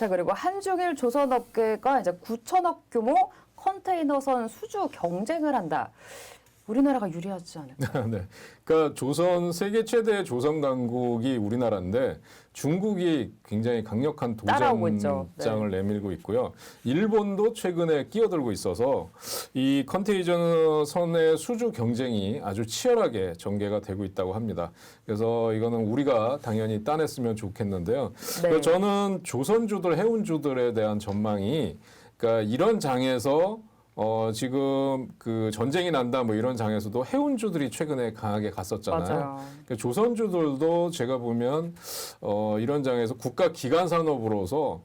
자, 그리고 한중일 조선업계가 이제 9천억 규모 컨테이너선 수주 경쟁을 한다. 우리나라가 유리하지 않을까요? 네. 그러니까 세계 최대 조선 강국이 우리나라인데 중국이 굉장히 강력한 따라오고 있죠. 도전장을 내밀고 있고요. 일본도 최근에 끼어들고 있어서 이 컨테이너 선의 수주 경쟁이 아주 치열하게 전개가 되고 있다고 합니다. 그래서 이거는 우리가 당연히 따냈으면 좋겠는데요. 네. 그래서 저는 조선주들, 해운주들에 대한 전망이 그러니까 이런 장에서 지금 그 전쟁이 난다 뭐 이런 장에서도 해운주들이 최근에 강하게 갔었잖아요. 맞아요. 그러니까 조선주들도 제가 보면 이런 장에서 국가 기관 산업으로서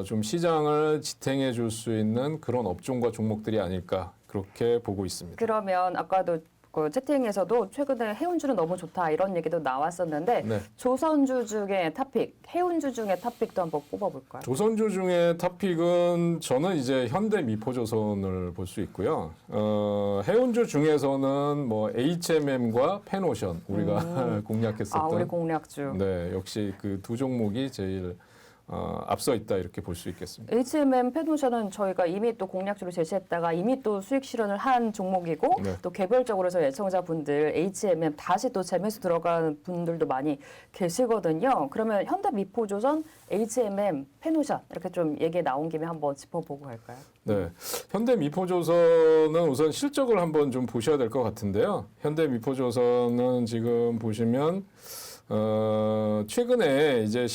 좀 시장을 지탱해 줄 수 있는 그런 업종과 종목들이 아닐까 그렇게 보고 있습니다. 그러면 아까도 그 채팅에서도 최근에 해운주는 너무 좋다 이런 얘기도 나왔었는데 네. 조선주 중에 탑픽, 해운주 중에 탑픽도 한번 꼽아볼까요? 조선주 중에 탑픽은 저는 이제 현대 미포조선을 볼 수 있고요. 해운주 중에서는 뭐 HMM과 페노션 우리가 공략했었던. 아, 우리 공략주. 네, 역시 그 두 종목이 제일 앞서 있다 이렇게 볼 수 있겠습니다. HMM 페노션은 저희가 이미 또 공략주로 제시했다가 이미 또 수익 실현을 한 종목이고 네. 또 개별적으로 해서 애청자분들 HMM 다시 또 재매수 들어간 분들도 많이 계시거든요. 그러면 현대미포조선, HMM, 페노션 이렇게 좀 얘기 나온 김에 한번 짚어보고 갈까요? 네, 현대미포조선은 우선 실적을 한번 좀 보셔야 될 것 같은데요. 현대미포조선은 지금 보시면 최근에 이제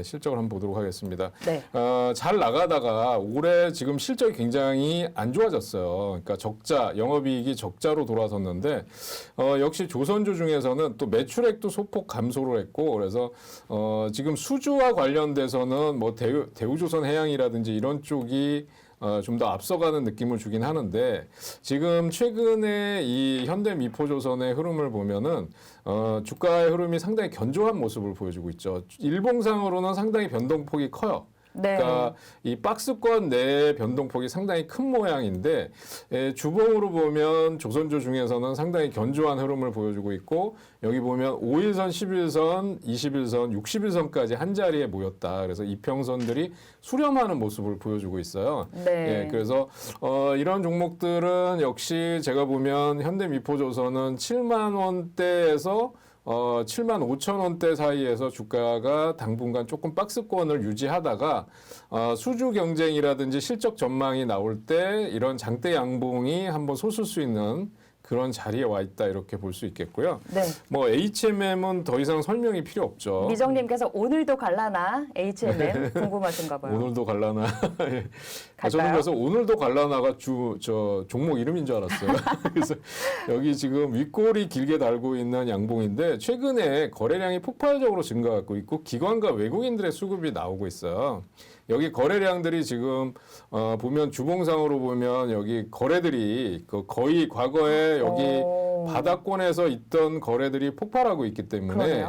실적을 한번 보도록 하겠습니다. 네. 잘 나가다가 올해 지금 실적이 굉장히 안 좋아졌어요. 그러니까 영업이익이 적자로 돌아섰는데, 역시 조선주 중에서는 또 매출액도 소폭 감소를 했고, 그래서, 지금 수주와 관련돼서는 뭐 대우조선해양이라든지 이런 쪽이 좀 더 앞서가는 느낌을 주긴 하는데 지금 최근에 이 현대미포조선의 흐름을 보면은 주가의 흐름이 상당히 견조한 모습을 보여주고 있죠. 일봉상으로는 상당히 변동폭이 커요. 네. 그러니까 이 박스권 내의 변동폭이 상당히 큰 모양인데 주봉으로 보면 조선주 중에서는 상당히 견조한 흐름을 보여주고 있고 여기 보면 5일선, 10일선, 20일선, 60일선까지 한 자리에 모였다. 그래서 이평선들이 수렴하는 모습을 보여주고 있어요. 네. 예, 그래서 이런 종목들은 역시 제가 보면 현대미포조선은 7만 원대에서 7만 5천 원대 사이에서 주가가 당분간 조금 박스권을 유지하다가 수주 경쟁이라든지 실적 전망이 나올 때 이런 장대 양봉이 한번 솟을 수 있는 그런 자리에 와 있다 이렇게 볼 수 있겠고요. 네. 뭐 HMM은 더 이상 설명이 필요 없죠. 미정님께서 오늘도 갈라나 HMM 궁금하신가 봐요. 오늘도 갈라나. 예. 갈까요? 저는 그래서 오늘도 갈라나가 종목 이름인 줄 알았어요. 그래서 여기 지금 윗골이 길게 달고 있는 양봉인데 최근에 거래량이 폭발적으로 증가하고 있고 기관과 외국인들의 수급이 나오고 있어요. 여기 거래량들이 지금 보면 주봉상으로 보면 여기 거래들이 거의 과거에 여기 바닥권에서 있던 거래들이 폭발하고 있기 때문에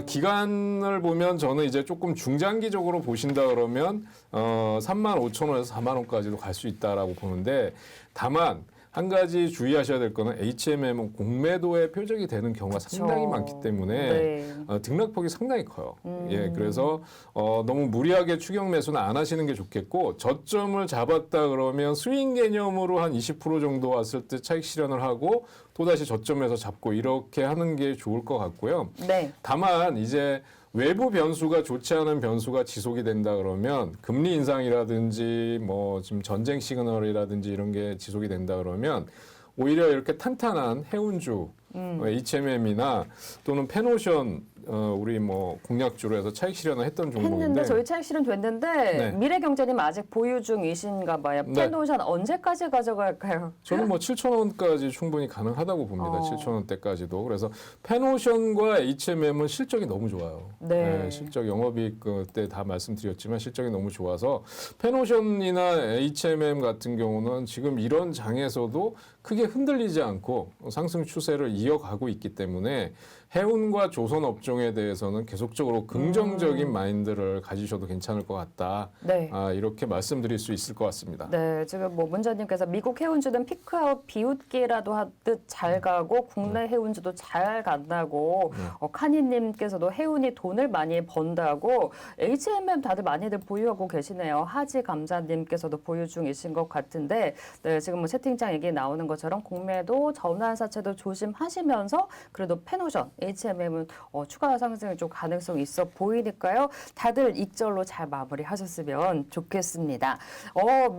기간을 보면 저는 이제 조금 중장기적으로 보신다 그러면 3만 5천 원에서 4만 원까지도 갈 수 있다라고 보는데 다만 한 가지 주의하셔야 될 거는 HMM은 공매도의 표적이 되는 경우가 그쵸. 상당히 많기 때문에 네. 등락폭이 상당히 커요. 예, 그래서 너무 무리하게 추격 매수는 안 하시는 게 좋겠고 저점을 잡았다 그러면 스윙 개념으로 한 20% 정도 왔을 때 차익 실현을 하고 또다시 저점에서 잡고 이렇게 하는 게 좋을 것 같고요. 네. 다만 이제 외부 변수가 좋지 않은 변수가 지속이 된다 그러면 금리 인상이라든지 뭐 지금 전쟁 시그널이라든지 이런 게 지속이 된다 그러면 오히려 이렇게 탄탄한 해운주, HMM이나 또는 페노션 우리 뭐 공략주로 해서 차익 실현을 했던 종목인데 했는데 저희 차익 실현 됐는데 네. 미래경제님 아직 보유 중이신가 봐요. 네. 페노션 언제까지 가져갈까요? 저는 뭐 7천 원까지 충분히 가능하다고 봅니다. 7천 원대까지도. 그래서 페노션과 HMM은 실적이 너무 좋아요. 네. 실적 영업이익 그때 다 말씀드렸지만 실적이 너무 좋아서 페노션이나 HMM 같은 경우는 지금 이런 장에서도 크게 흔들리지 않고 상승 추세를 이어가고 있기 때문에 해운과 조선 업종에 대해서는 계속적으로 긍정적인 마인드를 가지셔도 괜찮을 것 같다. 네. 이렇게 말씀드릴 수 있을 것 같습니다. 네, 지금 뭐 문자님께서 미국 해운주는 피크아웃 비웃기라도 하듯 잘 가고 국내 해운주도 잘 간다고 카니님께서도 해운이 돈을 많이 번다고 H&M 다들 많이들 보유하고 계시네요. 하지 감자님께서도 보유 중이신 것 같은데 네, 지금 뭐 채팅창 얘기 나오는 것처럼 공매도 전환사채도 조심하시면서 그래도 페노션 H&M은 추가 상승이 좀 가능성이 있어 보이니까요. 다들 익절로 잘 마무리하셨으면 좋겠습니다.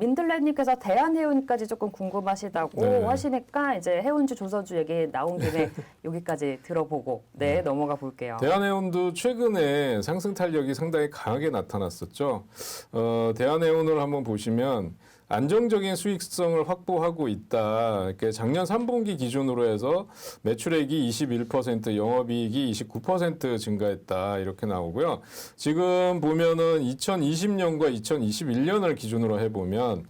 민들레님께서 대한해운까지 조금 궁금하시다고 네. 하시니까 이제 해운주, 조선주 얘기 나온 김에 여기까지 들어보고 넘어가 볼게요. 대한해운도 최근에 상승 탄력이 상당히 강하게 나타났었죠. 대한해운을 한번 보시면 안정적인 수익성을 확보하고 있다. 이렇게 작년 3분기 기준으로 해서 매출액이 21%, 영업이익이 29% 증가했다. 이렇게 나오고요. 지금 보면은 2020년과 2021년을 기준으로 해보면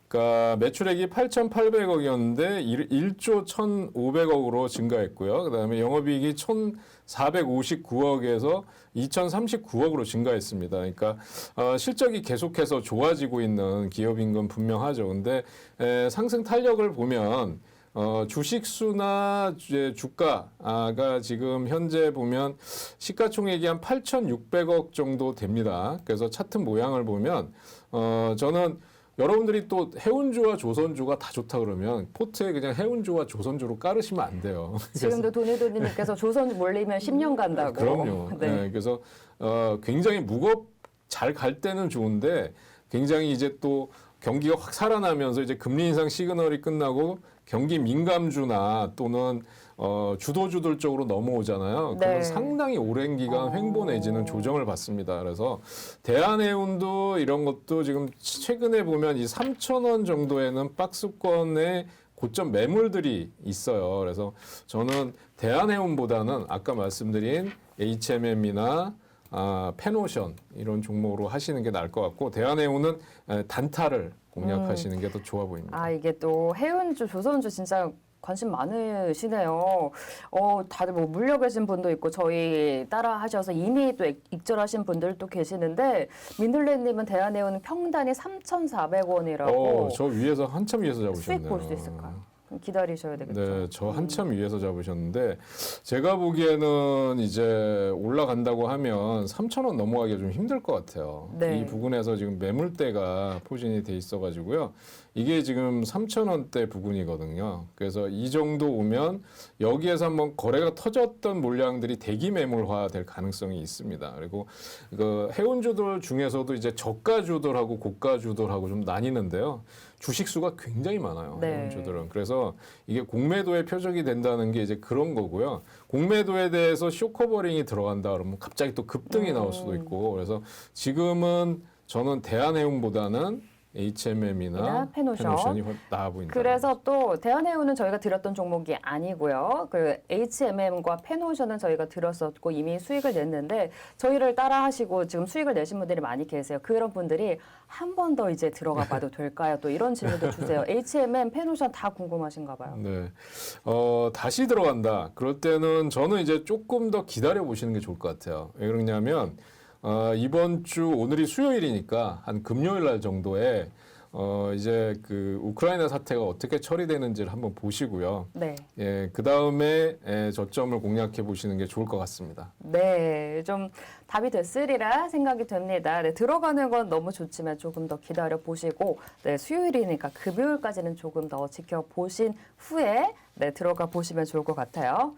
그러니까 매출액이 8,800억이었는데 1조 1,500억으로 증가했고요. 그다음에 영업이익이 1,459억에서 2,039억으로 증가했습니다. 그러니까 실적이 계속해서 좋아지고 있는 기업인 건 분명하죠. 근데 상승 탄력을 보면 주식수나 주가가 지금 현재 보면 시가총액이 한 8,600억 정도 됩니다. 그래서 차트 모양을 보면 저는 여러분들이 또 해운주와 조선주가 다 좋다 그러면 포트에 그냥 해운주와 조선주로 깔으시면 안 돼요. 지금도 도니도니님께서 조선주 몰리면 10년 간다고. 그럼요. 네, 그래서 굉장히 잘 갈 때는 좋은데 굉장히 이제 또 경기가 확 살아나면서 이제 금리 인상 시그널이 끝나고 경기 민감주나 또는 주도주들 쪽으로 넘어오잖아요. 그러면 네. 상당히 오랜 기간 횡보 내지는 조정을 받습니다. 그래서 대한해운도 이런 것도 지금 최근에 보면 이 3,000원 정도에는 박스권의 고점 매물들이 있어요. 그래서 저는 대한해운보다는 아까 말씀드린 H&M이나 페노션 이런 종목으로 하시는 게 나을 것 같고 대한해운은 단타를 공략하시는 게 더 좋아 보입니다. 이게 또 해운주, 조선주 진짜 관심 많으시네요. 다들 뭐 물려 계신 분도 있고 저희 따라 하셔서 이미 또 익절하신 분들도 계시는데 민들레님은 대한해운 평단이 3,400원이라고 저 위에서 한참 위에서 수익 잡으셨네요. 볼 수 있을까요? 그럼 기다리셔야 되겠죠. 네, 저 한참 위에서 잡으셨는데 제가 보기에는 이제 올라간다고 하면 3,000원 넘어가기가 좀 힘들 것 같아요. 네. 이 부분에서 지금 매물대가 포진이 돼 있어가지고요. 이게 지금 3,000원대 부근이거든요. 그래서 이 정도 오면 여기에서 한번 거래가 터졌던 물량들이 대기 매물화 될 가능성이 있습니다. 그리고 그 해운주들 중에서도 이제 저가주들하고 고가주들하고 좀 나뉘는데요. 주식수가 굉장히 많아요. 네. 해운주들은. 그래서 이게 공매도의 표적이 된다는 게 이제 그런 거고요. 공매도에 대해서 쇼커버링이 들어간다 그러면 갑자기 또 급등이 나올 수도 있고. 그래서 지금은 저는 대한해운보다는 H&M이나 페노션. 페노션이 나아 보인다. 그래서 또 대한해운은 저희가 들었던 종목이 아니고요. 그 H&M과 페노션은 저희가 들었었고 이미 수익을 냈는데 저희를 따라하시고 지금 수익을 내신 분들이 많이 계세요. 그런 분들이 한 번 더 이제 들어가 봐도 될까요? 또 이런 질문도 주세요. H&M, 페노션 다 궁금하신가 봐요. 네. 다시 들어간다. 그럴 때는 저는 이제 조금 더 기다려 보시는 게 좋을 것 같아요. 왜 그러냐면 이번 주 오늘이 수요일이니까 한 금요일 날 정도에 이제 그 우크라이나 사태가 어떻게 처리되는지를 한번 보시고요. 네. 예, 그 다음에 저점을 공략해 보시는 게 좋을 것 같습니다. 네, 좀 답이 됐으리라 생각이 됩니다. 네, 들어가는 건 너무 좋지만 조금 더 기다려 보시고, 네, 수요일이니까 금요일까지는 조금 더 지켜보신 후에 들어가 보시면 좋을 것 같아요.